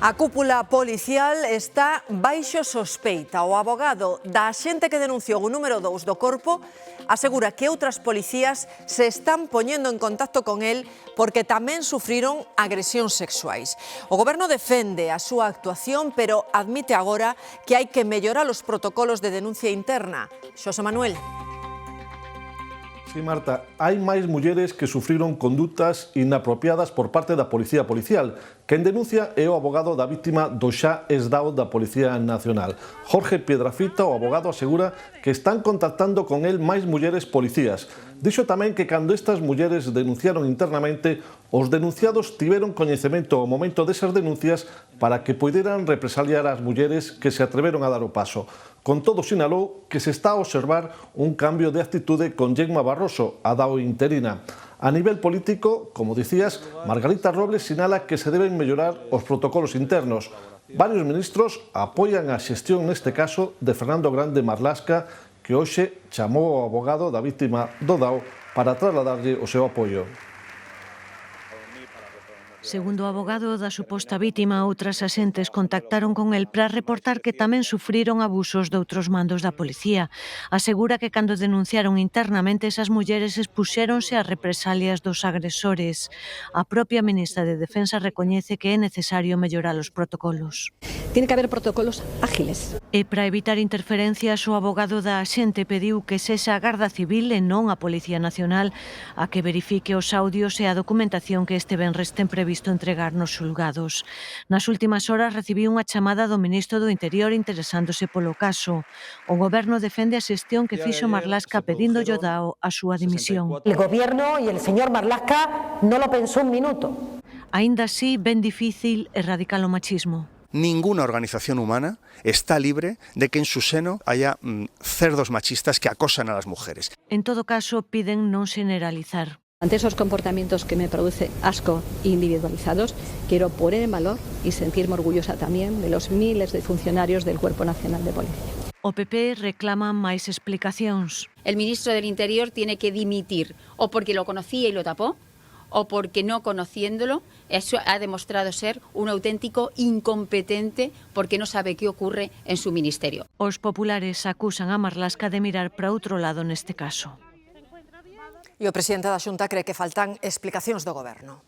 A cúpula policial está baixo sospeita. O abogado da axente que denunciou o número 2 do corpo asegura que outras policías se están poñendo en contacto con el porque tamén sufriron agresións sexuais. O goberno defende a súa actuación, pero admite agora que hai que mellorar os protocolos de denuncia interna. Xosé Manuel. Sí, Marta, hai máis mulleres que sufriron condutas inapropiadas por parte da Policía Policial. Quen denuncia é o abogado da víctima do xa exdao da Policía Nacional. Jorge Piedrafita, o abogado, asegura que están contactando con el máis mulleres policías. Dixo tamén que cando estas mulleres denunciaron internamente, os denunciados tiveron coñecemento ao momento desas denuncias para que poideran represaliar as mulleres que se atreveron a dar o paso. Con todo, sinalou que se está a observar un cambio de actitude con Gemma Barroso, a dao interina. A nivel político, como dicías, Margarita Robles sinala que se deben mellorar os protocolos internos. Varios ministros apoian a xestión neste caso de Fernando Grande Marlasca, que hoxe chamou ao abogado da víctima do DAO para trasladarlle o seu apoio. Segundo o abogado da suposta vítima, outras axentes contactaron con el para reportar que tamén sufriron abusos de outros mandos da policía. Asegura que cando denunciaron internamente, esas mulleres expuxéronse ás represalias dos agresores. A propia ministra de Defensa recoñece que é necesario mellorar os protocolos. Tiene que haber protocolos ágiles. E para evitar interferencias, o abogado da axente pediu que sexa a Garda Civil e non a Policía Nacional a que verifique os audios e a documentación que este venres ten previsto entregar nos xulgados. Nas últimas horas recibiu unha chamada do ministro do Interior interesándose polo caso. O goberno defende a xestión que fixo Marlasca pedíndolle ao DAO a súa dimisión. El gobierno y el señor Marlaska no lo pensó un minuto. Aínda así, ben difícil erradicar o machismo. Ninguna organización humana está libre de que en su seno haya cerdos machistas que acosan a las mujeres. En todo caso, piden non generalizar. Ante esos comportamientos que me produce asco individualizados, quiero poner en valor y sentirme orgullosa también de los miles de funcionarios del Cuerpo Nacional de Policía. O PP reclama máis explicacións. El ministro del Interior tiene que dimitir, o porque lo conocía y lo tapó, o porque no conociéndolo, eso ha demostrado ser un auténtico incompetente porque no sabe qué ocurre en su ministerio. Os populares acusan a Marlasca de mirar para outro lado neste caso. E o presidente da Xunta cree que faltan explicacións do goberno.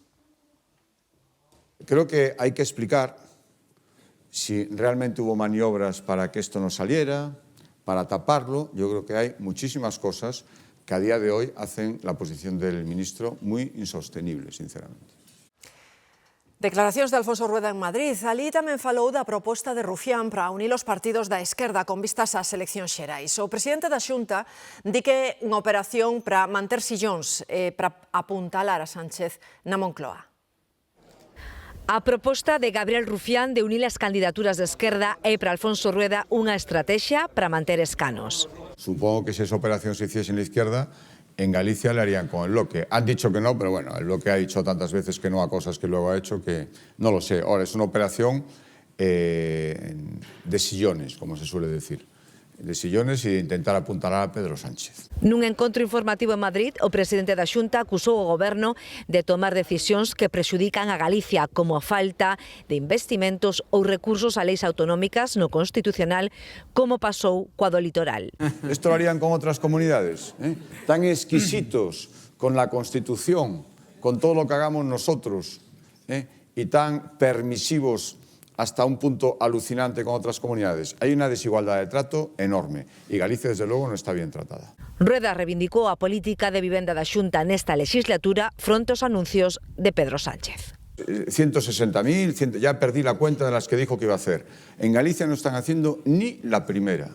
Creo que hay que explicar si realmente hubo maniobras para que esto no saliera, para taparlo. Yo creo que hay muchísimas cosas que a día de hoy hacen la posición del ministro muy insostenible, sinceramente. Declaracións de Alfonso Rueda en Madrid. Alí tamén falou da proposta de Rufián para unir os partidos da esquerda con vistas ás eleccións xerais. O presidente da Xunta di que é unha operación para manter sillóns e para apuntalar a Sánchez na Moncloa. A proposta de Gabriel Rufián de unir as candidaturas de esquerda é para Alfonso Rueda unha estrategia para manter escanos. Supongo que si esa operación se hiciese en la izquierda, en Galicia le harían con el bloque. Han dicho que no, pero bueno, el bloque ha dicho tantas veces que no a cosas que luego ha hecho que no lo sé. Ahora, es una operación de sillones, como se suele decir. De sillones e de intentar apuntalar a Pedro Sánchez. Nun encontro informativo en Madrid, o presidente da Xunta acusou o goberno de tomar decisións que prexudican a Galicia, como a falta de investimentos ou recursos a leis autonómicas no Constitucional, como pasou coa do litoral. Esto lo harían con otras comunidades, tan exquisitos con la Constitución, con todo lo que hagamos nosotros, y tan permisivos hasta un punto alucinante con otras comunidades. Hay una desigualdad de trato enorme y Galicia, desde luego, no está bien tratada. Rueda reivindicou a política de vivenda da Xunta nesta legislatura fronte aos anuncios de Pedro Sánchez. 160.000, ya perdí la cuenta de las que dijo que iba a hacer. En Galicia no están haciendo ni la primera.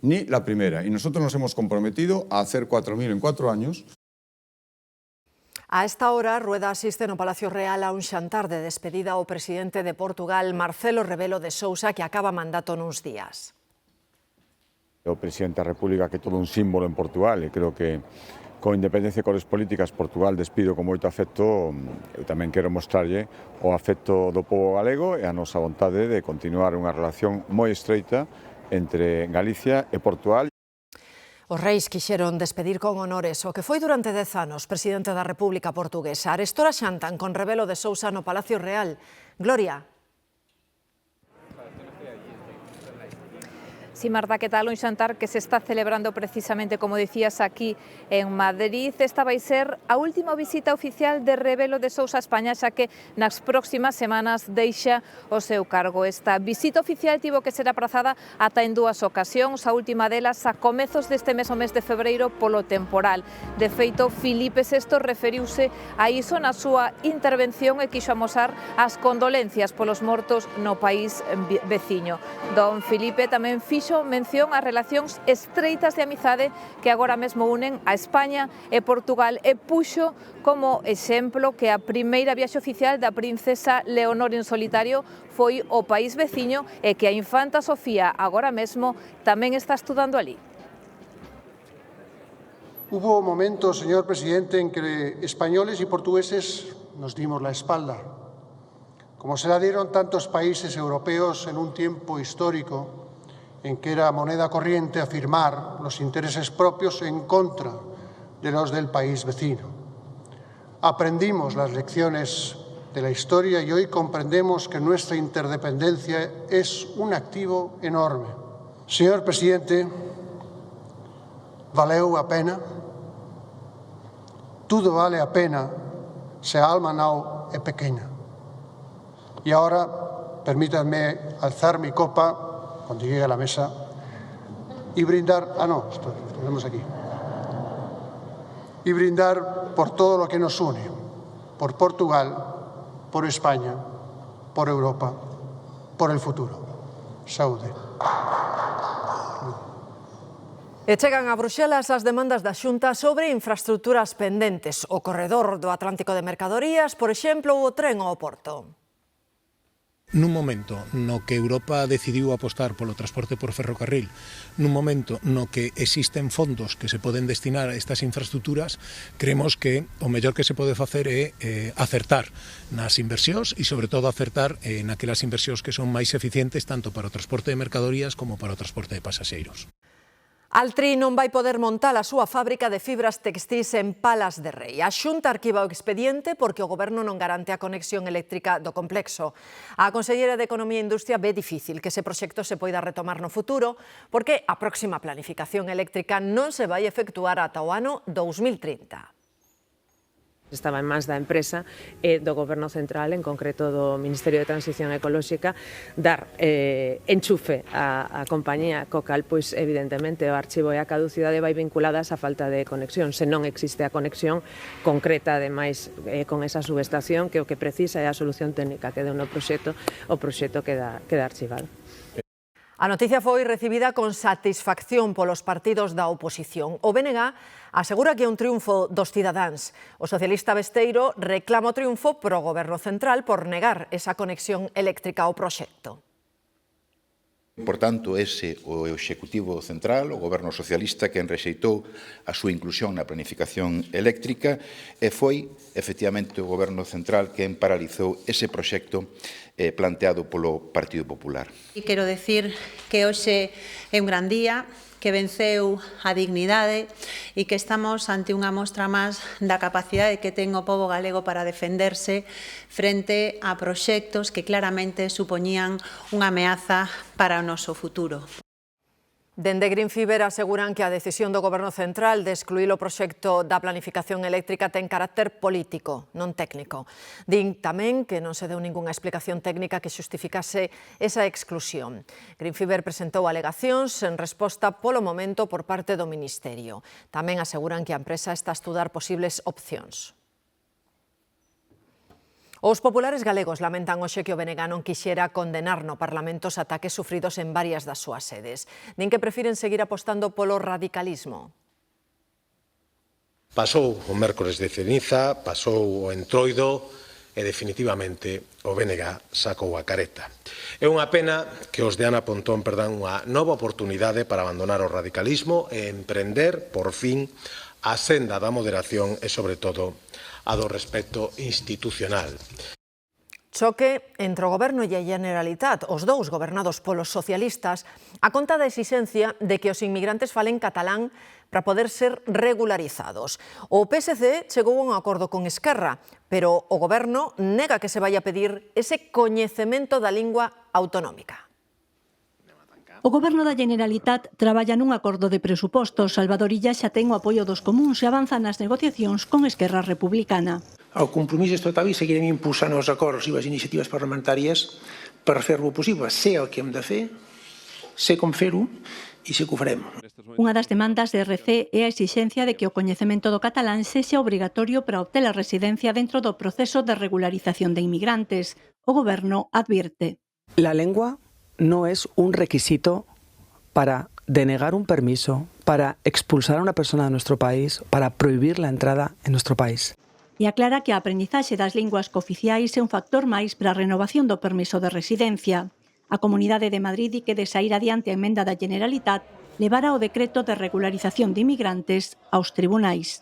Ni la primera. Y nosotros nos hemos comprometido a hacer 4.000 en 4 años. A esta hora, Rueda asiste no Palacio Real a un xantar de despedida ao presidente de Portugal, Marcelo Rebelo de Sousa, que acaba mandato nuns días. O presidente da República que é todo un símbolo en Portugal e creo que con independencia de cores políticas Portugal despido con moito afecto. Eu tamén quero mostrarlle o afecto do pobo galego e a nosa vontade de continuar unha relación moi estreita entre Galicia e Portugal. Os reis quixeron despedir con honores o que foi durante 10 anos presidente da República Portuguesa. Arestora xantan con Rebelo de Sousa no Palacio Real. Gloria. Sí, Marta, ¿qué tal? Un xantar que se está celebrando precisamente, como decías, aquí en Madrid. Esta vai ser a última visita oficial de Rebelo de Sousa a España, xa que nas próximas semanas deixa o seu cargo. Esta visita oficial tivo que ser aprazada ata en dúas ocasións, a última delas a comezos deste mes, o mes de febreiro, polo temporal. De feito, Filipe VI referiuse a iso na súa intervención e quixo amosar as condolencias polos mortos no país veciño. Don Filipe tamén fixo mención ás relacións estreitas de amizade que agora mesmo unen a España e Portugal e puxo como exemplo que a primeira viaxe oficial da princesa Leonor en solitario foi o país veciño e que a infanta Sofía agora mesmo tamén está estudando ali. Hubo momentos, señor presidente, en que españoles y portugueses nos dimos la espalda, como se la dieron tantos países europeos en un tiempo histórico en que era moneda corriente afirmar los intereses propios en contra de los del país vecino. Aprendimos las lecciones de la historia y hoy comprendemos que nuestra interdependencia es un activo enorme. Señor presidente, valeu a pena? Tudo vale a pena se a alma non é pequena. Y ahora, permítanme alzar mi copa cuando llegue a la mesa y brindar, tenemos aquí, y brindar por todo lo que nos une, por Portugal, por España, por Europa, por el futuro. Saúde. E chegan a Bruxelas as demandas da Xunta sobre infraestructuras pendentes, o corredor do Atlántico de Mercadorías, por exemplo, o tren ao Porto. Nun momento no que Europa decidiu apostar polo transporte por ferrocarril, nun momento no que existen fondos que se poden destinar a estas infraestructuras, creemos que o mellor que se pode facer é acertar nas inversións e, sobre todo, acertar naquelas inversións que son máis eficientes tanto para o transporte de mercadorías como para o transporte de pasaxeiros. Altri non vai poder montar a súa fábrica de fibras textís en Palas de Rei. A Xunta arquiva o expediente porque o Goberno non garante a conexión eléctrica do complexo. A Conselleira de Economía e Industria ve difícil que ese proxecto se poida retomar no futuro porque a próxima planificación eléctrica non se vai efectuar ata o ano 2030. Estaba en mans da empresa e do Goberno Central, en concreto do Ministerio de Transición Ecolóxica, dar enchufe á compañía, co cal, pois, evidentemente, o archivo e a caducidade vai vinculadas á falta de conexión. Se non existe a conexión concreta, ademais, con esa subestación, que o que precisa é a solución técnica que deu no proxecto, o proxecto queda archivado. A noticia foi recibida con satisfacción polos partidos da oposición. O BNG asegura que é un triunfo dos cidadáns. O socialista Besteiro reclama o triunfo pro Goberno Central por negar esa conexión eléctrica ao proxecto. Por tanto, ese o Executivo Central, o Goberno Socialista, quen rexeitou a súa inclusión na planificación eléctrica e foi, efectivamente, o Goberno Central quen paralizou ese proxecto planteado polo Partido Popular. E quero decir que hoxe é un gran día, que venceu a dignidade e que estamos ante unha mostra máis da capacidade que ten o pobo galego para defenderse frente a proxectos que claramente supoñían unha ameaza para o noso futuro. Dende Green Fiber aseguran que a decisión do Goberno Central de excluir o proxecto da planificación eléctrica ten carácter político, non técnico. Din tamén que non se deu ningunha explicación técnica que xustificase esa exclusión. Green Fiber presentou alegacións en resposta polo momento por parte do Ministerio. Tamén aseguran que a empresa está a estudar posibles opcións. Os populares galegos lamentan hoxe que o BNG non quixera condenar no Parlamento os ataques sufridos en varias das súas sedes. Din que prefiren seguir apostando polo radicalismo. Pasou o mércores de ceniza, pasou o entroido e definitivamente o BNG sacou a careta. É unha pena que os de Ana Pontón perdan unha nova oportunidade para abandonar o radicalismo e emprender, por fin, a senda da moderación e, sobre todo, a do respecto institucional. Choque entre o Goberno e a Generalitat, os dous gobernados polos socialistas, a conta da exixencia de que os inmigrantes falen catalán para poder ser regularizados. O PSC chegou a un acordo con Esquerra, pero o Goberno nega que se vai a pedir ese coñecemento da lingua autonómica. O Goberno da Generalitat traballa nun acordo de presupostos. Salvador Illa xa ten o apoio dos comuns e avanza nas negociacións con Esquerra Republicana. El compromís és total i seguirem impulsant els acords i les iniciatives parlamentàries per fer-lo possible. Sé el que hem de fer, sé com fer-ho e sé que ho farem. Unha das demandas de RC é a exixencia de que o coñecemento do catalán sexa obrigatorio para obter a residencia dentro do proceso de regularización de inmigrantes. O Goberno advirte. La lengua no es un requisito para denegar un permiso, para expulsar a una persona de nuestro país, para prohibir la entrada en nuestro país. E aclara que a aprendizaxe das linguas cooficiais é un factor máis para a renovación do permiso de residencia. A Comunidade de Madrid di que de saír adiante a emenda da Generalitat levará o decreto de regularización de inmigrantes aos tribunais.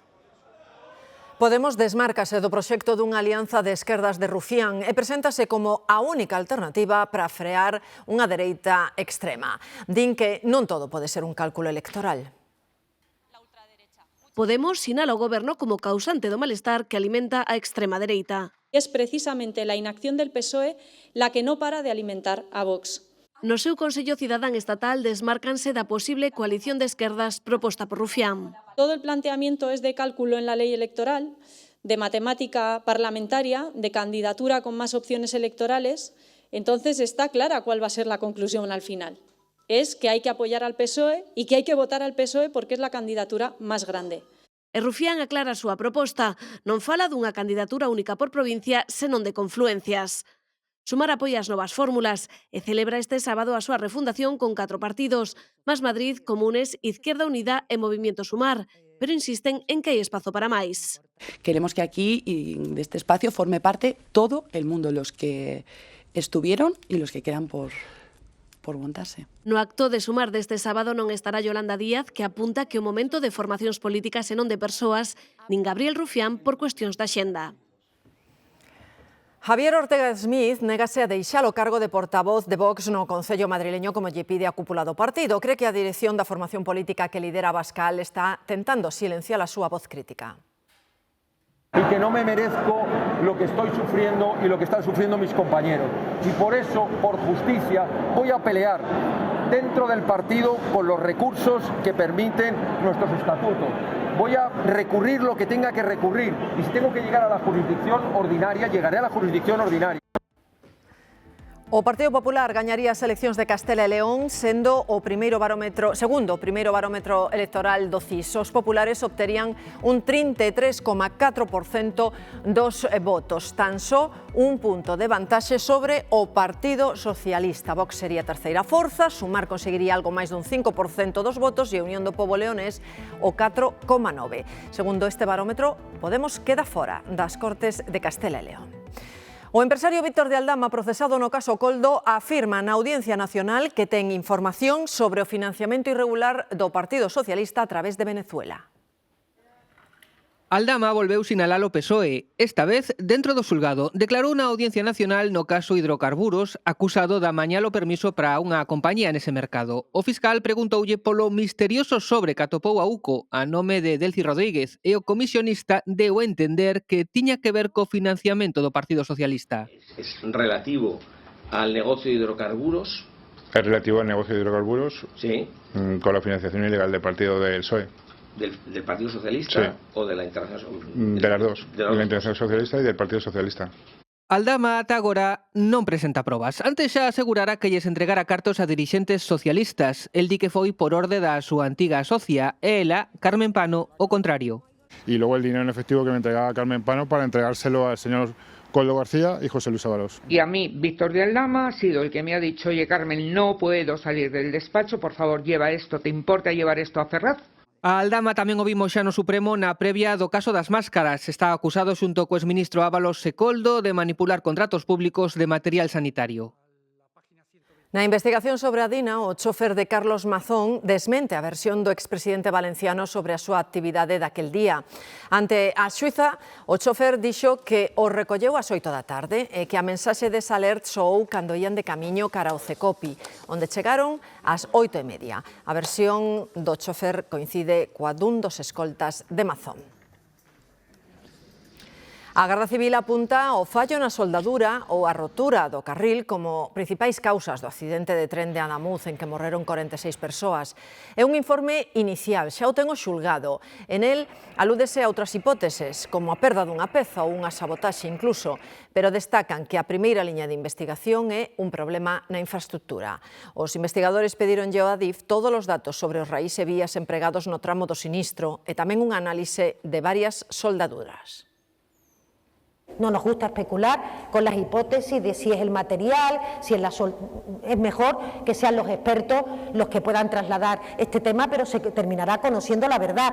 Podemos desmárcase do proxecto dunha alianza de esquerdas de Rufián e preséntase como a única alternativa para frear unha dereita extrema. Din que non todo pode ser un cálculo electoral. Podemos sinala o Goberno como causante do malestar que alimenta a extrema dereita. Es precisamente la inacción del PSOE la que no para de alimentar a Vox. No seu Consello Cidadán Estatal desmárcanse da posible coalición de esquerdas proposta por Rufián. Todo el planteamiento es de cálculo en la ley electoral, de matemática parlamentaria, de candidatura con más opciones electorales. Entonces está clara cuál va a ser la conclusión al final. Es que hay que apoyar al PSOE y que hay que votar al PSOE porque es la candidatura más grande. E Rufián aclara a súa proposta. Non fala dunha candidatura única por provincia, senón de confluencias. Sumar apoia as novas fórmulas e celebra este sábado a súa refundación con 4 partidos, Más Madrid, Comunes, Izquierda Unida e Movimiento Sumar, pero insisten en que hai espazo para máis. Queremos que aquí, de este espacio, forme parte todo el mundo, los que estuvieron y los que quedan por montarse. No acto de Sumar deste sábado non estará Yolanda Díaz, que apunta que o momento de formacións políticas e non de persoas, nin Gabriel Rufián por cuestións da xenda. Javier Ortega Smith négase a deixar o cargo de portavoz de Vox no Concello madrileño como lle pide a cúpula do partido. Cree que a dirección da formación política que lidera Abascal está tentando silenciar a súa voz crítica. Y que no me merezco lo que estoy sufriendo y lo que están sufriendo mis compañeros. Y por eso, por justicia, voy a pelear dentro del partido con los recursos que permiten nuestros estatutos. Voy a recurrir lo que tenga que recurrir y si tengo que llegar a la jurisdicción ordinaria, llegaré a la jurisdicción ordinaria. O Partido Popular gañaría as eleccións de Castela e León segundo o primeiro barómetro electoral do CIS. Os populares obterían un 33,4% dos votos, tan só un punto de vantaxe sobre o Partido Socialista. Vox sería a terceira forza, Sumar conseguiría algo máis dun 5% dos votos e a Unión do Pobo Leonés o 4,9%. Segundo este barómetro, Podemos queda fora das Cortes de Castela e León. O empresario Víctor de Aldama, procesado no caso Coldo, afirma na Audiencia Nacional que ten información sobre o financiamento irregular do Partido Socialista a través de Venezuela. Aldama volveu sinalar o PSOE. Esta vez, dentro do xulgado, declarou na Audiencia Nacional no caso Hidrocarburos, acusado de amañar o permiso para unha compañía nese mercado. O fiscal preguntoulle polo misterioso sobre que atopou a UCO a nome de Delcy Rodríguez e o comisionista deu a entender que tiña que ver co financiamento do Partido Socialista. Es relativo al negocio de hidrocarburos. ¿Es relativo al negocio de hidrocarburos? Sí. Con la financiación ilegal del partido del PSOE. ¿Del Partido Socialista sí. o de la Internacional? De las dos, de la Internacional Socialista y del Partido Socialista. Aldama ata agora non presenta probas. Antes xa asegurara que lles entregara cartos a dirixentes socialistas. El di que foi por orde da súa antiga socia e ela, Carmen Pano, o contrario. Y luego el dinero en efectivo que me entregaba Carmen Pano para entregárselo al señor Coldo García y José Luis Ábalos. Y a mí, Víctor de Aldama, ha sido el que me ha dicho: oye, Carmen, no puedo salir del despacho, por favor, lleva esto, ¿te importa llevar esto a Ferraz? A Aldama tamén o vimos xa no Supremo na previa do caso das máscaras. Está acusado xunto co exministro Ábalos e Coldo de manipular contratos públicos de material sanitario. Na investigación sobre a Dina, o chofer de Carlos Mazón desmente a versión do expresidente valenciano sobre a súa actividade daquel día. Ante a xuíza, o chofer dixo que o recolleu ás 8 da tarde e que a mensaxe de Salert soou cando ían de camiño cara ao Cecopi, onde chegaron ás 8:30. A versión do chofer coincide coa dun dos escoltas de Mazón. A Garda Civil apunta ao fallo na soldadura ou a rotura do carril como principais causas do accidente de tren de Adamuz en que morreron 46 persoas. É un informe inicial, xa o ten o xulgado. En el alúdese a outras hipóteses, como a perda dunha peza ou unha sabotaxe incluso, pero destacan que a primeira liña de investigación é un problema na infraestructura. Os investigadores pedironlle ao Adif todos os datos sobre os raíz e vías empregados no tramo do sinistro e tamén un análise de varias soldaduras. No nos gusta especular con las hipótesis de si es el material, si es es mejor que sean los expertos los que puedan trasladar este tema, pero se terminará conociendo la verdad.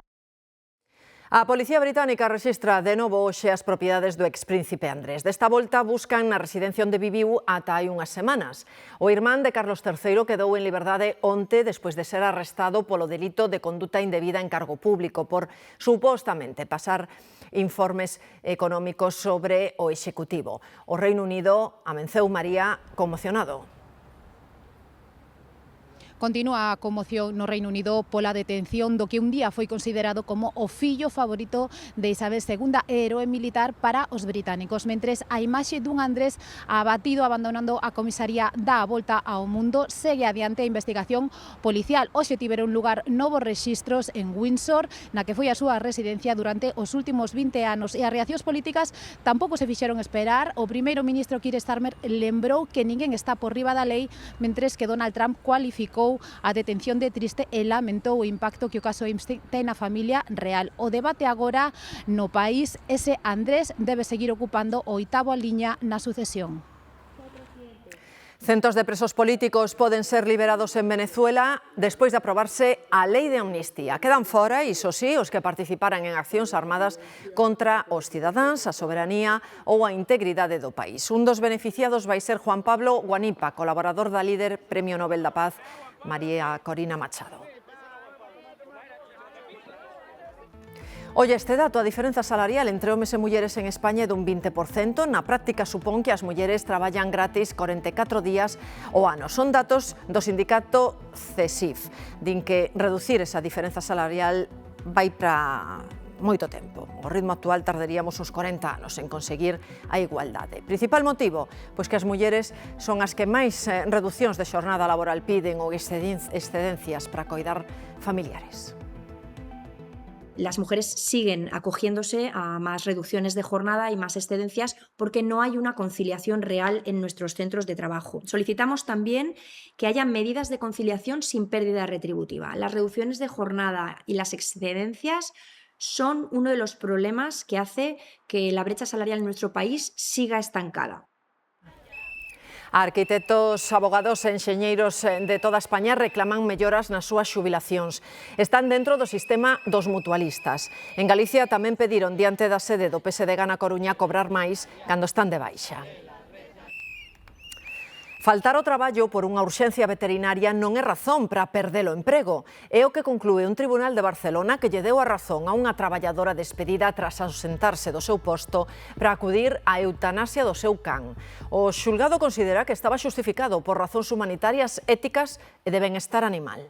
A Policía Británica rexistra de novo hoxe as propiedades do expríncipe Andrés. Desta volta buscan na residencia onde viviu ata hai unhas semanas. O irmán de Carlos III quedou en liberdade onte despois de ser arrestado polo delito de conduta indebida en cargo público por supostamente pasar informes económicos sobre o Executivo. O Reino Unido amenceu María conmocionado. Continúa a conmoción no Reino Unido pola detención do que un día foi considerado como o fillo favorito de Isabel II, héroe militar para os británicos, mentres a imaxe dun Andrés abatido abandonando a comisaría dá a volta ao mundo. Segue adiante a investigación policial. Hoxe tiveron lugar novos rexistros en Windsor, na que foi a súa residencia durante os últimos 20 anos, e as reaccións políticas tampouco se fixeron esperar. O primeiro ministro Keir Starmer lembrou que ninguén está por riba da lei, mentres que Donald Trump cualificou a detención de triste e lamentou o impacto que o caso Epstein ten na familia real. O debate agora no país é se Andrés debe seguir ocupando o 8ª liña na sucesión. Centos de presos políticos poden ser liberados en Venezuela despois de aprobarse a lei de amnistía. Quedan fora, iso sí, os que participaran en accións armadas contra os cidadáns, a soberanía ou a integridade do país. Un dos beneficiados vai ser Juan Pablo Guanipa, colaborador da líder Premio Nobel da Paz, María Corina Machado. Olle, este dato, a diferenza salarial entre homes e mulleres en España é dun 20%. Na práctica supón que as mulleres traballan gratis 44 días ao ano. Son datos do sindicato CESIF. Din que reducir esa diferenza salarial vai para moito tempo. O ritmo actual tardaríamos uns 40 anos en conseguir a igualdade. Principal motivo? Pois que as mulleres son as que máis reducións de xornada laboral piden ou excedencias para coidar familiares. Las mujeres siguen acogiéndose a más reducciones de jornada y más excedencias porque no hay una conciliación real en nuestros centros de trabajo. Solicitamos también que haya medidas de conciliación sin pérdida retributiva. Las reducciones de jornada y las excedencias son uno de los problemas que hace que la brecha salarial en nuestro país siga estancada. Arquitectos, abogados e enxeñeiros de toda España reclaman melloras nas súas xubilacións. Están dentro do sistema dos mutualistas. En Galicia tamén pediron diante da sede do PSD na Coruña cobrar máis cando están de baixa. Faltar ao traballo por unha urxencia veterinaria non é razón para perder o emprego. É o que conclúe un tribunal de Barcelona que lle deu a razón a unha traballadora despedida tras ausentarse do seu posto para acudir á eutanasia do seu can. O xulgado considera que estaba xustificado por razóns humanitarias, éticas e de benestar animal.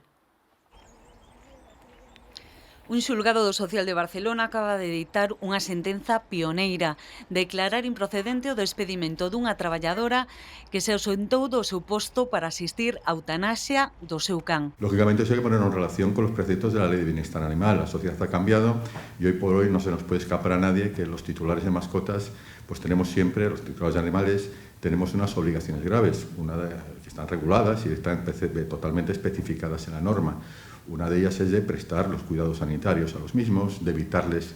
Un xulgado do Social de Barcelona acaba de dictar unha sentenza pioneira, declarar improcedente o despedimento dunha traballadora que se ausentou do seu posto para asistir á eutanasia do seu can. Lógicamente, eso hay que ponerlo en relación con los preceptos de la Ley de Bienestar Animal. La sociedad ha cambiado y hoy por hoy no se nos puede escapar a nadie que los titulares de mascotas, pues tenemos siempre, los titulares de animales, tenemos unas obligaciones graves, que están reguladas y están totalmente especificadas en la norma. Una de ellas es de prestar los cuidados sanitarios a los mismos, de evitarles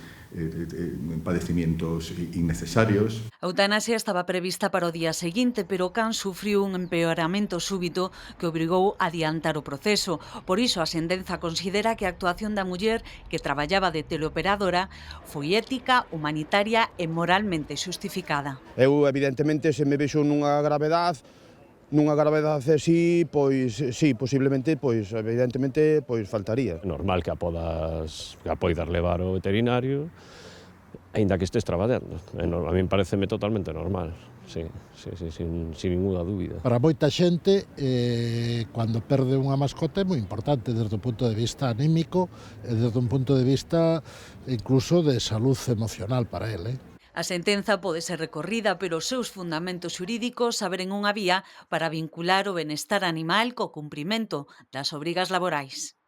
padecimientos innecesarios. A eutanasia estaba prevista para o día seguinte, pero o can sufriu un empeoramento súbito que obrigou a adiantar o proceso. Por iso, a sentenza considera que a actuación da muller que traballaba de teleoperadora foi ética, humanitaria e moralmente xustificada. Eu, evidentemente, se me vexo nunha gravedade así, pois sí, posiblemente, pois evidentemente, pois faltaría. É normal que a poidas levar ao veterinario, aínda que estés traballando. A mí pareceme totalmente normal, sí, sin ninguna dúbida. Para moita xente, cando perde unha mascota é moi importante desde o punto de vista anímico e desde un punto de vista incluso de salud emocional para ele. A A sentenza pode ser recorrida, pero os seus fundamentos xurídicos abren unha vía para vincular o benestar animal co cumprimento das obrigas laborais.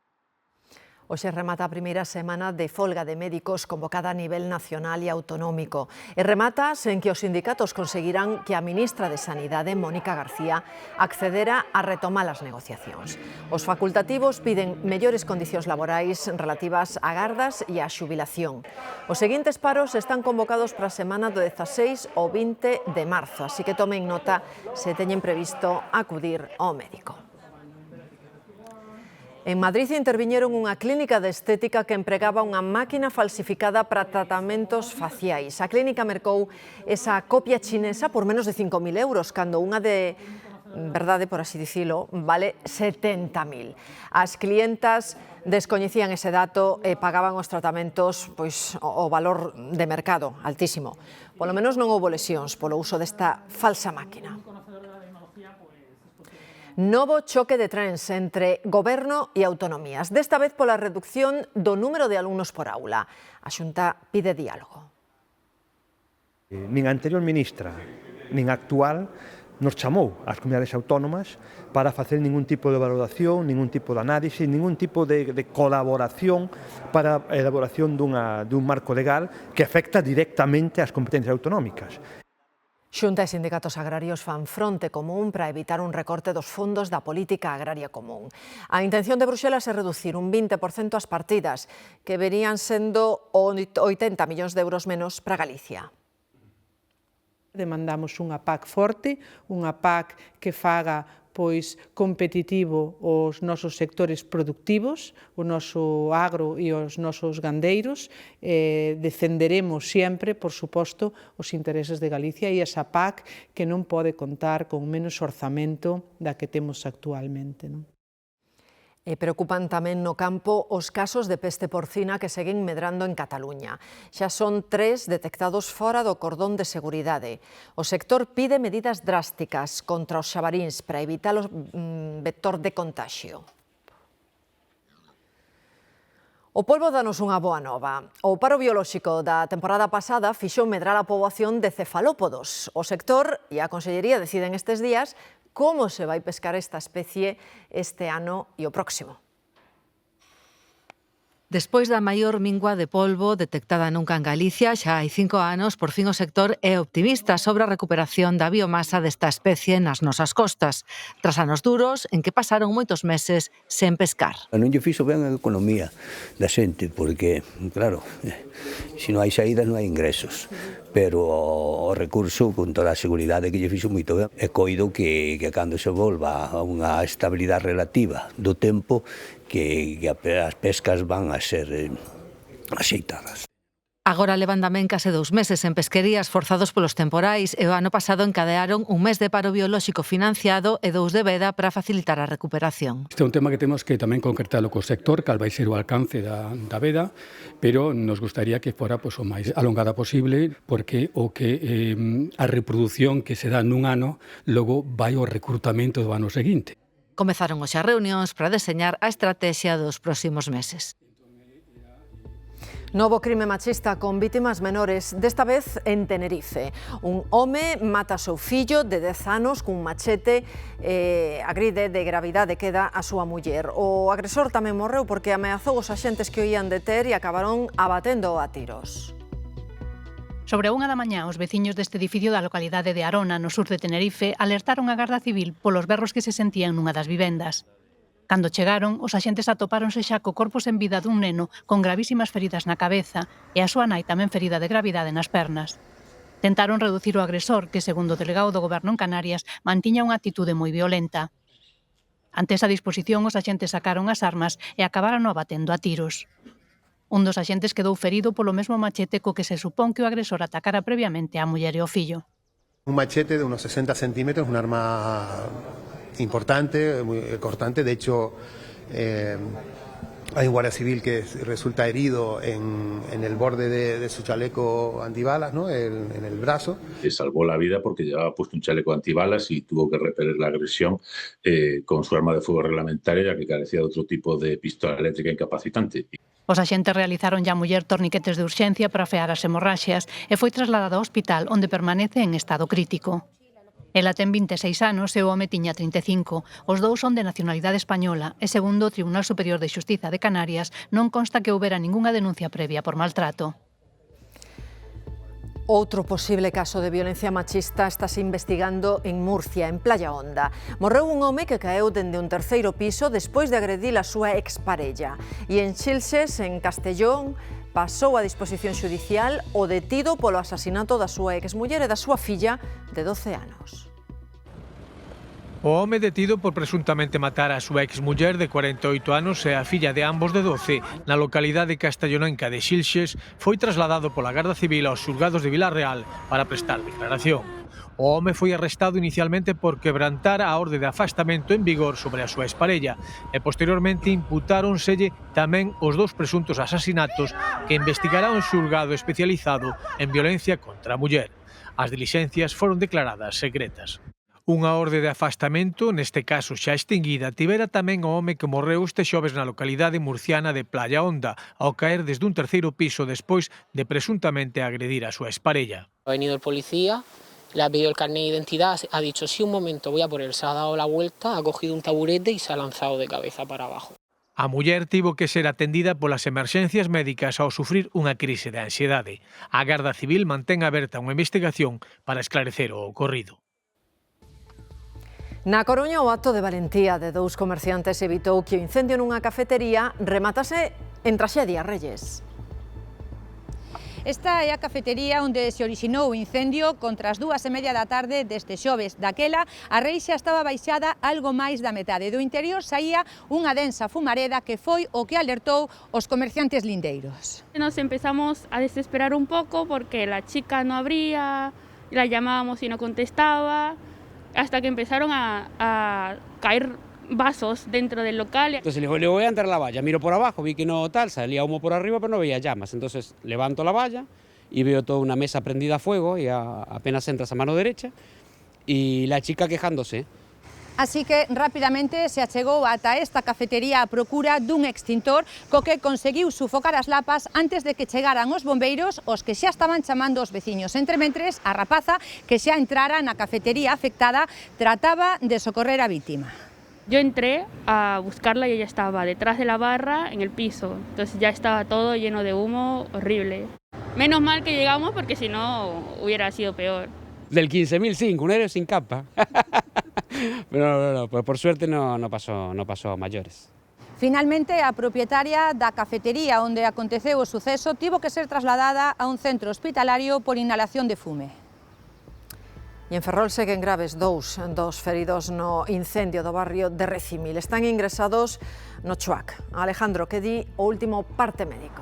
Hoxe remata a primeira semana de folga de médicos convocada a nivel nacional e autonómico. E remata sen que os sindicatos conseguirán que a ministra de Sanidade, Mónica García, accedera a retomar as negociacións. Os facultativos piden mellores condicións laborais relativas a gardas e a xubilación. Os seguintes paros están convocados para a semana do 16 ao 20 de marzo, así que tomen nota se teñen previsto acudir ao médico. En Madrid interviñeron unha clínica de estética que empregaba unha máquina falsificada para tratamentos faciais. A clínica mercou esa copia chinesa por menos de 5.000 euros, cando unha de verdade, por así dicilo, vale 70.000. As clientas descoñecían ese dato e pagaban os tratamentos pois o valor de mercado altísimo. Polo menos non houbo lesións polo uso desta falsa máquina. Novo choque de trens entre goberno e autonomías, desta vez pola reducción do número de alumnos por aula. A Xunta pide diálogo. Nin a anterior ministra, nin a actual, nos chamou ás comunidades autónomas para facer ningún tipo de valoración, ningún tipo de análise, ningún tipo de colaboración para a elaboración dun marco legal que afecta directamente ás competencias autonómicas. Xunta e sindicatos agrarios fan fronte común para evitar un recorte dos fondos da política agraria común. A intención de Bruxelas é reducir un 20% as partidas, que verían sendo 80 millóns de euros menos para Galicia. Demandamos unha PAC forte, unha PAC que faga competitivo os nosos sectores productivos, o noso agro e os nosos gandeiros. Defenderemos sempre, por suposto, os intereses de Galicia e esa PAC que non pode contar con menos orzamento da que temos actualmente. E preocupan tamén no campo os casos de peste porcina que seguen medrando en Cataluña. Xa son 3 detectados fora do cordón de seguridade. O sector pide medidas drásticas contra os xabaríns para evitar o vector de contaxio. O polvo danos unha boa nova. O paro biolóxico da temporada pasada fixou medrar a poboación de cefalópodos. O sector e a Consellería deciden estes días como se vai pescar esta especie este ano e o próximo. Despois da maior mingua de polvo detectada nunca en Galicia, xa hai 5 anos, por fin o sector é optimista sobre a recuperación da biomasa desta especie nas nosas costas, tras anos duros en que pasaron moitos meses sen pescar. Non lle fixo ben a economía da xente, porque, claro, se non hai saídas non hai ingresos, pero o recurso, con toda a seguridade que lle fixo moito ben, é coido que cando se volva a unha estabilidade relativa do tempo, que as pescas van a ser axeitadas. Agora levan tamén case 2 meses en pesquerías forzados polos temporais e o ano pasado encadearon un mes de paro biolóxico financiado e 2 de veda para facilitar a recuperación. Este é un tema que temos que tamén concretalo co sector, cal vai ser o alcance da veda, pero nos gustaría que fora o máis alongada posible, porque a reproducción que se dá nun ano logo vai ao recrutamento do ano seguinte. Comezaron hoxe as reunións para deseñar a estrategia dos próximos meses. Novo crime machista con vítimas menores, desta vez en Tenerife. Un home mata a seu fillo de 10 anos cun machete e agride de gravidade queda a súa muller. O agresor tamén morreu porque ameazou os axentes que o ían deter e acabaron abatendo a tiros. Sobre a 1 da mañá, os veciños deste edificio da localidade de Arona, no sur de Tenerife, alertaron a Garda Civil polos berros que se sentían nunha das vivendas. Cando chegaron, os axentes atopáronse xa co corpo sen vida dun neno con gravísimas feridas na cabeza e a súa nai tamén ferida de gravidade nas pernas. Tentaron reducir o agresor, que, segundo o delegado do Goberno en Canarias, mantiña unha actitude moi violenta. Ante esa disposición, os axentes sacaron as armas e acabaron abatendo a tiros. Un dos axentes quedou ferido polo mesmo machete co que se supón que o agresor atacara previamente á muller e ao fillo. Un machete de unos 60 centímetros, un arma importante, muy cortante. De hecho, hay un guardia civil que resulta herido en el borde de su chaleco antibalas, ¿no? En el brazo. Se salvó la vida porque llevaba puesto un chaleco antibalas y tuvo que repeler la agresión con su arma de fuego reglamentaria, ya que carecía de otro tipo de pistola eléctrica incapacitante. Os axentes realizaron a muller torniquetes de urxencia para frear as hemorraxias e foi trasladada ao hospital onde permanece en estado crítico. Ela ten 26 anos e o home tiña 35. Os dous son de nacionalidade española e, segundo o Tribunal Superior de Xustiza de Canarias, non consta que houbera ningunha denuncia previa por maltrato. Outro posible caso de violencia machista estáse investigando en Murcia, en Playa Honda. Morreu un home que caeu dende un terceiro piso despois de agredir a súa exparella. E en Xilxes, en Castellón, pasou a disposición xudicial o detido polo asasinato da súa exmuller e da súa filla de 12 anos. O home detido por presuntamente matar a súa exmuller de 48 anos e a filla de ambos de 12 na localidade castellonenca de Xilxes foi trasladado pola Garda Civil aos xulgados de Vilarreal para prestar declaración. O home foi arrestado inicialmente por quebrantar a orde de afastamento en vigor sobre a súa exparella e posteriormente imputáronselle tamén os dous presuntos asasinatos que investigará un xulgado especializado en violencia contra a muller. As dilixencias foron declaradas secretas. Unha orde de afastamento, neste caso xa extinguida, tivera tamén o home que morreu este xoves na localidade murciana de Playa Honda, ao caer desde un terceiro piso despois de presuntamente agredir a súa exparella. Ha venido el policía, le ha pedido el carnet de identidad, ha dicho sí un momento, voy a por él, se ha dado la vuelta, ha cogido un taburete y se ha lanzado de cabeza para abajo. A muller tivo que ser atendida polas emerxencias médicas ao sufrir unha crise de ansiedade. A Garda Civil mantén aberta unha investigación para esclarecer o ocorrido. Na Coruña, o acto de valentía de dous comerciantes evitou que o incendio nunha cafetería rematase en traxedia, Reyes. Esta é a cafetería onde se orixinou o incendio contra as 2:30 da tarde deste xoves. Daquela, a reixa estaba baixada algo máis da metade. Do interior saía unha densa fumareda que foi o que alertou os comerciantes lindeiros. Nos empezamos a desesperar un poco porque la chica no abría, la llamábamos y no contestaba, hasta que empezaron a caer vasos dentro del local. Entonces le voy a entrar la valla, miro por abajo, vi que no tal, salía humo por arriba, pero no veía llamas. Entonces levanto la valla y veo toda una mesa prendida a fuego y apenas entras a mano derecha y la chica quejándose. Así que rapidamente se achegou ata esta cafetería a procura dun extintor co que conseguiu sufocar as lapas antes de que chegaran os bombeiros, os que xa estaban chamando os veciños. Entrementres, a rapaza que xa entrara na cafetería afectada trataba de socorrer a víctima. Yo entré a buscarla y ella estaba detrás de la barra en el piso, entonces ya estaba todo lleno de humo, horrible. Menos mal que llegamos porque si no hubiera sido peor. Del 15.005, un héroe sin capa. Pero no, pues por suerte no pasó a mayores. Finalmente, a propietaria da cafetería onde aconteceu o suceso tivo que ser trasladada a un centro hospitalario por inhalación de fume. E en Ferrol seguen graves dous feridos no incendio do barrio de Recimil. Están ingresados no Chuac. Alejandro, que di o último parte médico?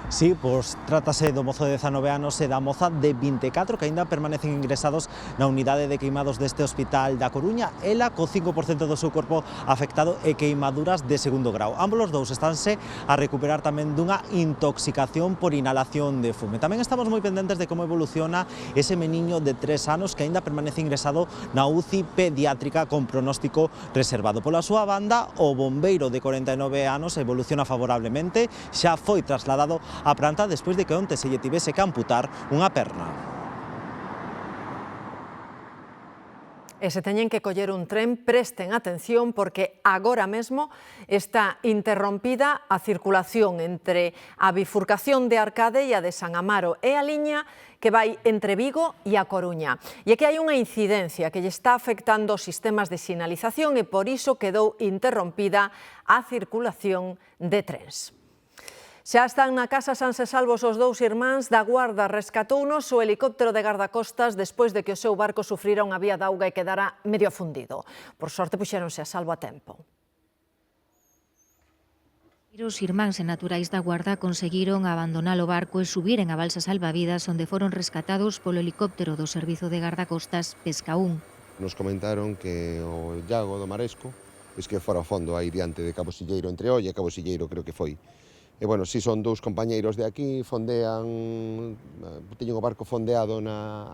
Sí, pois trátase do mozo de 19 anos e da moza de 24 que aínda permanecen ingresados na unidade de queimados deste hospital da Coruña. Ela co 5% do seu corpo afectado e queimaduras de segundo grau. Ambos os dous estánse a recuperar tamén dunha intoxicación por inhalación de fume. Tamén estamos moi pendentes de como evoluciona ese meniño de 3 anos que aínda permanece ingresado na UCI pediátrica con pronóstico reservado. Pola súa banda, o bombeiro de 49 anos evoluciona favorablemente, xa foi trasladado a planta despois de que onte se lle tivese que amputar unha perna. E se teñen que coller un tren, presten atención porque agora mesmo está interrompida a circulación entre a bifurcación de Arcade e a de San Amaro e a liña que vai entre Vigo e a Coruña. E é que hai unha incidencia que lle está afectando os sistemas de sinalización e por iso quedou interrompida a circulación de trens. Xa están na casa sans e salvos os dous irmáns da Guarda. Rescatounos o helicóptero de gardacostas despois de que o seu barco sufrira unha vía de auga e quedara medio afundido. Por sorte puxéronse a salvo a tempo. Os irmáns e naturais da Guarda conseguiron abandonar o barco e subiren a balsa salvavidas onde foron rescatados polo helicóptero do Servizo de Gardacostas Pesca 1. Nos comentaron que o llago do Maresco pois que fora ao fondo aí diante de Cabo Silleiro, entre Olla e Cabo Silleiro creo que foi. E, bueno, si son dous compañeiros de aquí, fondean, teñen o barco fondeado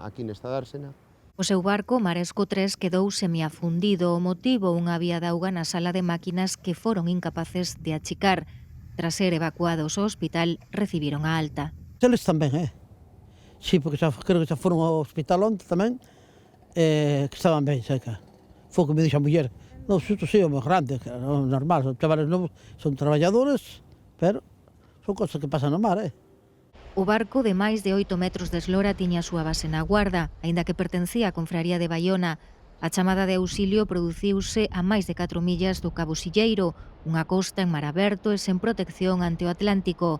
aquí nesta dársena. O seu barco, Maresco 3, quedou semiafundido. O motivo, unha vía de auga na sala de máquinas que foron incapaces de achicar. Tras ser evacuados ao hospital, recibiron a alta. Eles tamén, Sí, porque creo que xa foron ao hospital onte tamén, que estaban ben, seca. Foi o que me dixo a muller. Non, susto sí, o máis grande, normal, son chavales novos, son traballadores, pero son cosas que pasan no mar, O barco de máis de 8 metros de eslora tiña a súa base na Guarda, aínda que pertencía á confraría de Baiona. A chamada de auxilio produciuse a máis de 4 millas do Cabo Silleiro, unha costa en mar aberto e sen protección ante o Atlántico.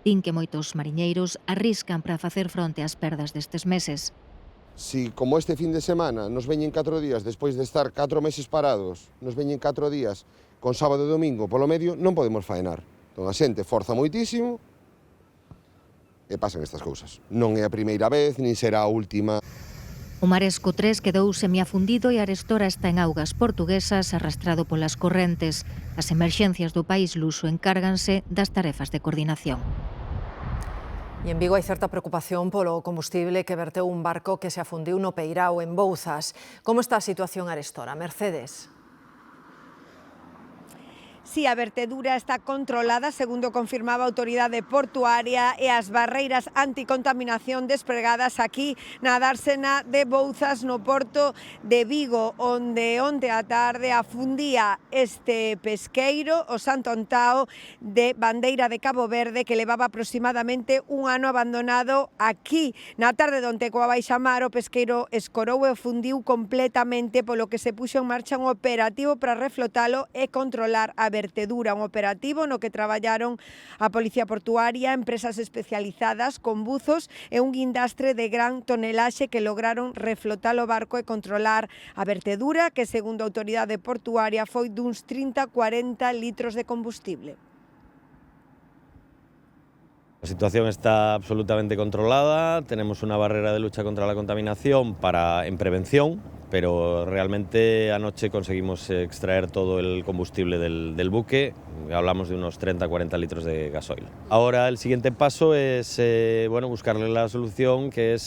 Din que moitos mariñeiros arriscan para facer fronte ás perdas destes meses. Si como este fin de semana nos veñen 4 días despois de estar 4 meses parados, nos veñen 4 días con sábado e domingo polo medio, non podemos faenar. Entón a xente forza moitísimo e pasan estas cousas. Non é a primeira vez, nin será a última. O Maresco 3 quedou semiafundido e Arestora está en augas portuguesas arrastrado polas correntes. As emerxencias do país luso encárganse das tarefas de coordinación. E en Vigo hai certa preocupación polo combustible que verteu un barco que se afundiu no Peirao, en Bouzas. Como está a situación Arestora? Mercedes. Si a vertedura está controlada, segundo confirmaba a autoridade portuaria, e as barreiras anticontaminación despregadas aquí na dársena de Bouzas, no porto de Vigo, onde onte á tarde afundía este pesqueiro, o Santo Antao, de bandeira de Cabo Verde, que levaba aproximadamente un ano abandonado aquí. Na tarde de onte coa baixamar, o pesqueiro escorou e fundiu completamente, polo que se puxo en marcha un operativo para reflotalo e controlar a vertedura, un operativo no que traballaron a Policía Portuaria, empresas especializadas con buzos e un guindastre de gran tonelaxe que lograron reflotar o barco e controlar a vertedura, que segundo a autoridade portuaria foi duns 30-40 litros de combustible. La situación está absolutamente controlada, tenemos una barrera de lucha contra la contaminación en prevención, pero realmente anoche conseguimos extraer todo el combustible del buque, hablamos de unos 30-40 litros de gasoil. Ahora el siguiente paso es buscarle la solución, que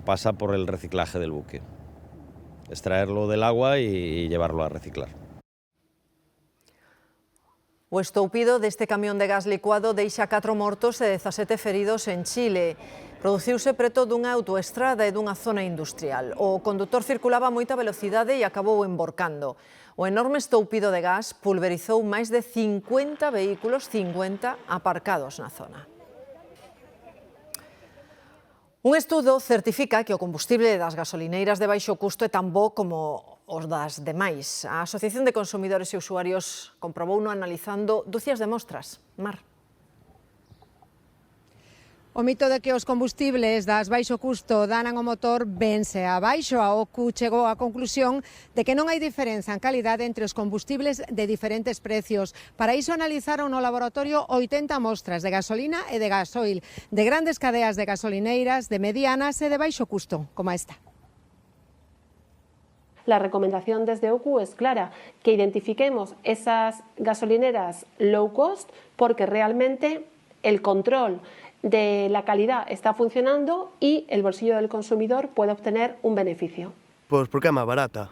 pasa por el reciclaje del buque, extraerlo del agua y llevarlo a reciclar. O estoupido deste camión de gas licuado deixa 4 mortos e 17 feridos en Chile. Produciuse preto dunha autoestrada e dunha zona industrial. O condutor circulaba a moita velocidade e acabou emborcando. O enorme estoupido de gas pulverizou máis de 50 vehículos, 50 aparcados na zona. Un estudo certifica que o combustible das gasolineiras de baixo custo é tan bo como os das demais. A Asociación de Consumidores e Usuarios comprobouno analizando dúcias de mostras. Mar. O mito de que os combustibles das baixo custo danan o motor vense abaixo. A OCU chegou á conclusión de que non hai diferenza en calidade entre os combustibles de diferentes precios. Para iso analizaron no laboratorio 80 mostras de gasolina e de gasoil, de grandes cadeas de gasolineiras, de medianas e de baixo custo, como esta. La recomendación desde OCU es clara, que identifiquemos esas gasolineras low cost porque realmente el control de la calidad está funcionando y el bolsillo del consumidor puede obtener un beneficio. Pois porque é máis barata.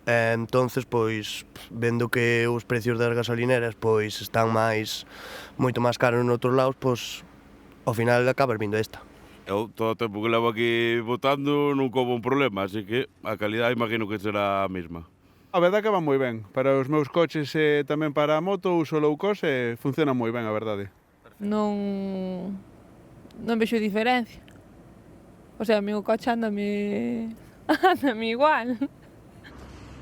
Entonces, pois, vendo que os precios das gasolineras pois están moito máis caros noutros lados, pois ao final acabas vindo esta. Eu todo o tempo que levo aquí botando non como un problema, así que a calidad imagino que será a mesma. A verdade que va moi ben. Para os meus coches e tamén para a moto uso low cost e funciona moi ben, a verdade. Non vexo diferencia. O sea, o meu coche ándame igual.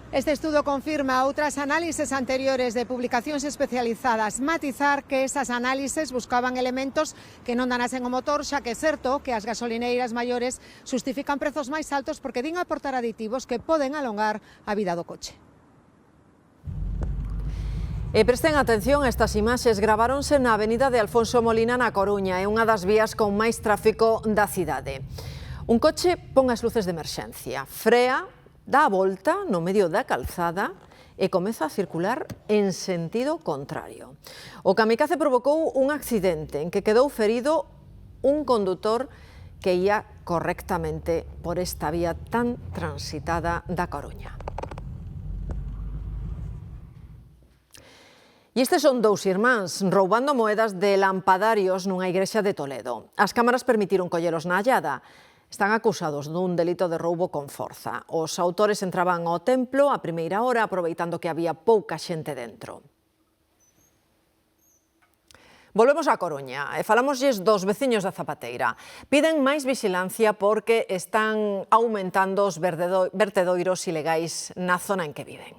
Este estudo confirma outras análises anteriores de publicacións especializadas. Matizar que esas análises buscaban elementos que non danasen o motor, xa que é certo que as gasolineiras maiores justifican prezos máis altos porque din aportar aditivos que poden alongar a vida do coche. E presten atención, estas imaxes graváronse na avenida de Alfonso Molina na Coruña, é unha das vías con máis tráfico da cidade. Un coche pon as luces de emerxencia, frea, dá a volta no medio da calzada e comeza a circular en sentido contrario. O kamikaze provocou un accidente en que quedou ferido un condutor que ia correctamente por esta vía tan transitada da Coruña. E estes son dous irmáns roubando moedas de lampadarios nunha igrexa de Toledo. As cámaras permitiron collelos na hallada. Están acusados dun delito de roubo con forza. Os autores entraban ao templo a primeira hora aproveitando que había pouca xente dentro. Volvemos á Coruña e falámoslles dos veciños da Zapateira. Piden máis vixilancia porque están aumentando os vertedoiros ilegais na zona en que viven.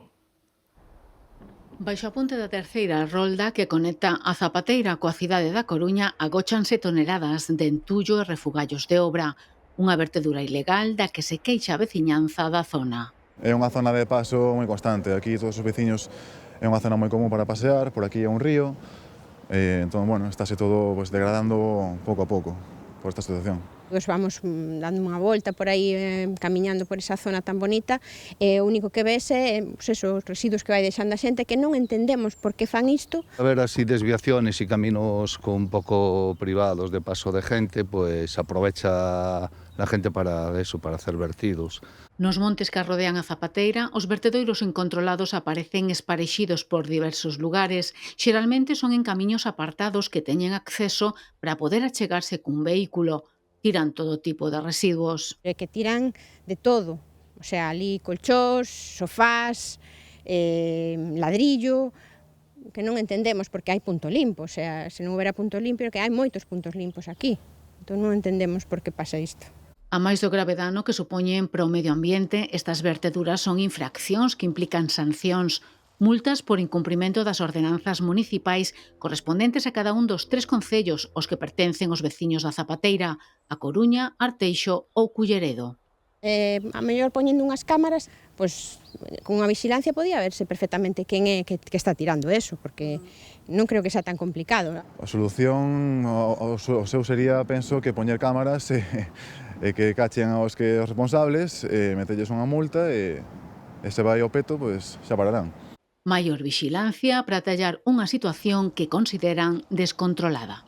Baixo a ponte da terceira rolda que conecta a Zapateira coa cidade da Coruña agóchanse toneladas de entullo e refugallos de obra, unha vertedura ilegal da que se queixa a veciñanza da zona. É unha zona de paso moi constante, aquí todos os veciños é unha zona moi común para pasear, por aquí é un río, entón, bueno, estáse todo degradando pouco a pouco por esta situación. Nos vamos dando unha volta por aí, camiñando por esa zona tan bonita, e o único que ves é os residuos que vai deixando a xente, que non entendemos por que fan isto. A ver, así desviaciones e caminos un pouco privados de paso de gente, pues aprovecha la gente para eso, para hacer vertidos. Nos montes que rodean a Zapateira, os vertedoiros incontrolados aparecen esparexidos por diversos lugares. Xeralmente son en camiños apartados que teñen acceso para poder achegarse cun vehículo. Tiran todo tipo de residuos. Que tiran de todo, o sea, ali colchós, sofás, ladrillo, que non entendemos porque hai punto limpo, o sea, se non houbera punto limpio, que hai moitos puntos limpos aquí, entón non entendemos por que pasa isto. A máis do grave dano que supoñen para o medio ambiente, estas verteduras son infraccións que implican sancións, multas por incumprimento das ordenanzas municipais correspondentes a cada un dos 3 concellos aos que pertencen os veciños da Zapateira, a Coruña, Arteixo ou Culleredo. A mellor poñendo unhas cámaras, pois con unha vixilancia podía verse perfectamente quen é que está tirando eso, porque non creo que sea tan complicado. A solución o seu sería, penso, que poñer cámaras e que cachen aos que os responsables, metelles unha multa e se vai ao peto, pois xa pararán. Maior vixilancia para tallar unha situación que consideran descontrolada.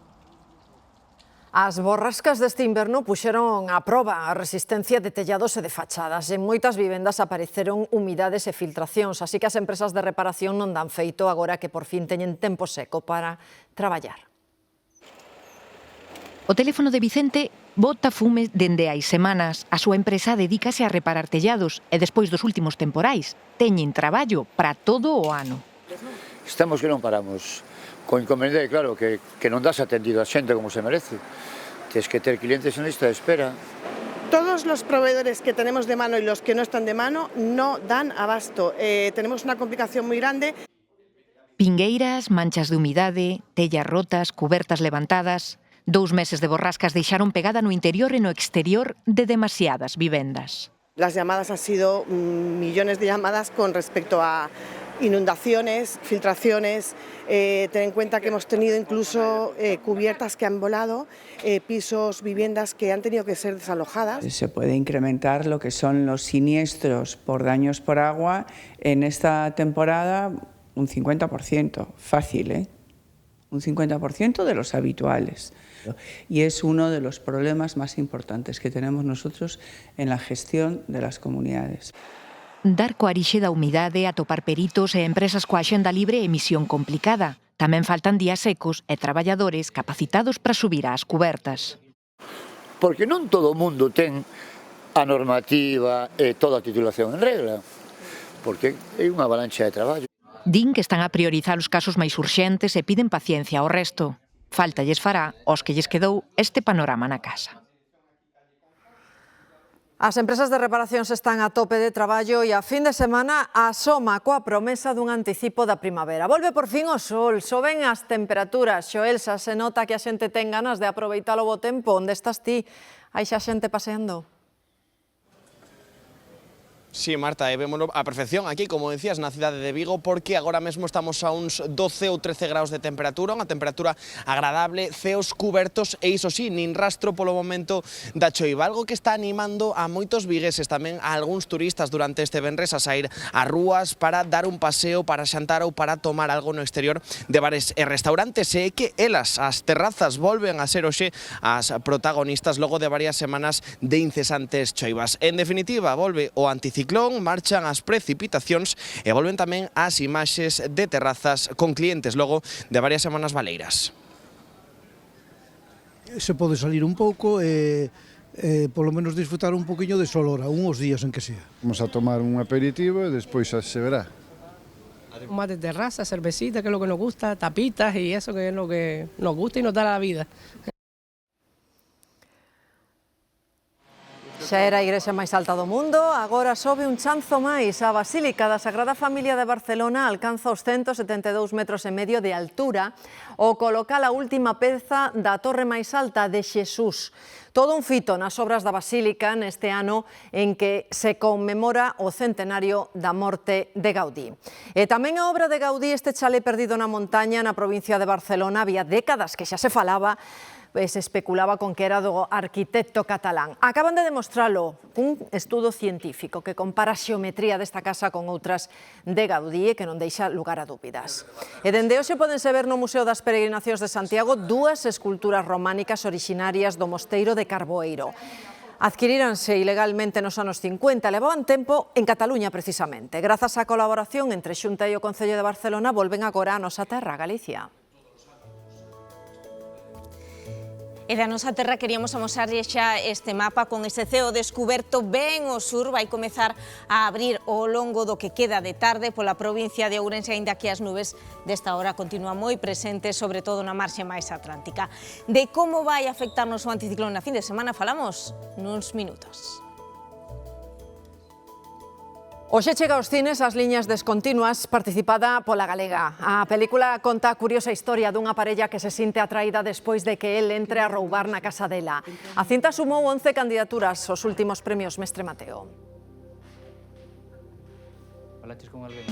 As borrascas deste inverno puxeron a proba a resistencia de tellados e de fachadas. En moitas vivendas apareceron humidades e filtracións, así que as empresas de reparación non dan feito agora que por fin teñen tempo seco para traballar. O teléfono de Vicente bota fume dende hai semanas. A súa empresa dedícase a reparar tellados e despois dos últimos temporais teñen traballo para todo o ano. Estamos que non paramos. Co inconveniente, claro, que non das atendido a xente como se merece. Tens que ter clientes en lista de espera. Todos los proveedores que tenemos de mano y los que no están de mano no dan abasto. Tenemos una complicación muy grande. Pingueiras, manchas de humidade, tellas rotas, cubertas levantadas. 2 meses de borrascas deixaron pegada no interior e no exterior de demasiadas vivendas. Las llamadas han sido millones de llamadas con respecto a inundaciones, filtraciones. Ten en cuenta que hemos tenido incluso cubiertas que han volado, pisos, viviendas que han tenido que ser desalojadas. Se puede incrementar lo que son los siniestros por daños por agua en esta temporada un 50%, fácil, un 50% de los habituales. Y es uno de los problemas más importantes que tenemos nosotros en la gestión de las comunidades. Dar coa arixe da humidade, atopar peritos e empresas coa axenda libre e misión complicada. Tamén faltan días secos e traballadores capacitados para subir ás cubertas. Porque non todo o mundo ten a normativa e toda a titulación en regla, porque é unha avalancha de traballo. Din que están a priorizar os casos máis urxentes e piden paciencia ao resto. Falta lles fará aos que lles quedou este panorama na casa. As empresas de reparacións están a tope de traballo e a fin de semana asoma coa promesa dun anticipo da primavera. Volve por fin o sol, soben as temperaturas. Xoel, xa se nota que a xente ten ganas de aproveitar o bo tempo. Onde estás ti? Hai xa xente paseando? Sí, Marta, vémonos a perfección aquí, como decías, na cidade de Vigo, porque agora mesmo estamos a uns 12 ou 13 graus de temperatura, unha temperatura agradable, ceos cubertos e iso sí, nin rastro polo momento da choiva, algo que está animando a moitos vigueses, tamén a algúns turistas durante este venres a sair ás rúas para dar un paseo, para xantar ou para tomar algo no exterior de bares e restaurantes, e que elas, as terrazas, volven a ser hoxe as protagonistas logo de varias semanas de incesantes choivas. En definitiva, volve o anticipo anticiclón, marchan as precipitacións e volven tamén as imaxes de terrazas con clientes logo de varias semanas baleiras. Se pode salir un pouco e polo menos disfrutar un poquinho de sol hora, uns días en que sea. Vamos a tomar un aperitivo e despois xa se verá. Más de terraza, cervecita, que es lo que nos gusta, tapitas y eso que es lo que nos gusta y nos da la vida. Xa era a igrexa máis alta do mundo, agora sobe un chanzo máis. A Basílica da Sagrada Familia de Barcelona alcanza os 172 metros e medio de altura ao colocar a última peza da torre máis alta de Xesús. Todo un fito nas obras da Basílica neste ano en que se conmemora o centenario da morte de Gaudí. E tamén a obra de Gaudí, este chalé perdido na montaña na provincia de Barcelona, había décadas que xa se falaba, se especulaba con que era do arquitecto catalán. Acaban de demostralo cun estudo científico que compara a xeometría desta casa con outras de Gaudí e que non deixa lugar a dúbidas. E dende hoxe podense ver no Museo das Peregrinacións de Santiago dúas esculturas románicas orixinarias do mosteiro de Carboeiro. Adquiríranse ilegalmente nos anos 50, levaban tempo en Cataluña precisamente. Grazas á colaboración entre Xunta e o Concello de Barcelona volven agora a nosa terra, Galicia. E da nosa terra queríamos amosarlle xa este mapa con ese ceo descuberto ben ao sur. Vai comezar a abrir ao longo do que queda de tarde pola provincia de Ourense, aínda que as nubes desta hora continúan moi presentes, sobre todo na marxe máis atlántica. De como vai afectarnos o anticiclón na fin de semana falamos nuns minutos. Hoxe chega aos cines As liñas descontinuas, participada pola Galega. A película conta a curiosa historia dunha parella que se sinte atraída despois de que el entre a roubar na casa dela. A cinta sumou 11 candidaturas aos últimos premios Mestre Mateo. Falaches con alguén?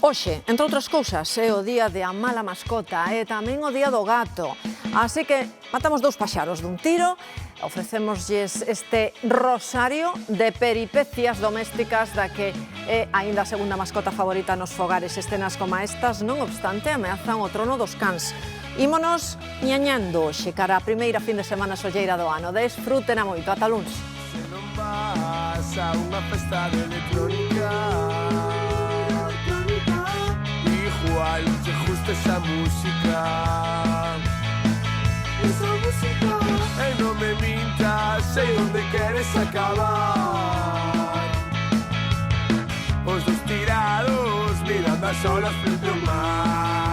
Hoxe, entre outras cousas, é o día de a mala mascota e tamén o día do gato. Así que matamos dous paxaros dun tiro, ofrecémoslles este rosario de peripecias domésticas da que é aínda a segunda mascota favorita nos fogares. Escenas como estas, non obstante, ameazan o trono dos cans. Ímonos ñañando hoxe cara a primeira fin de semana solleira do ano. Desfruten a moito, ata luns. Se non vas a unha festa de electrónica, igual te gusta esa música. Esa música. No me mintas, sei onde queres acabar. Os dos tirados mirando as olas frente ao mar.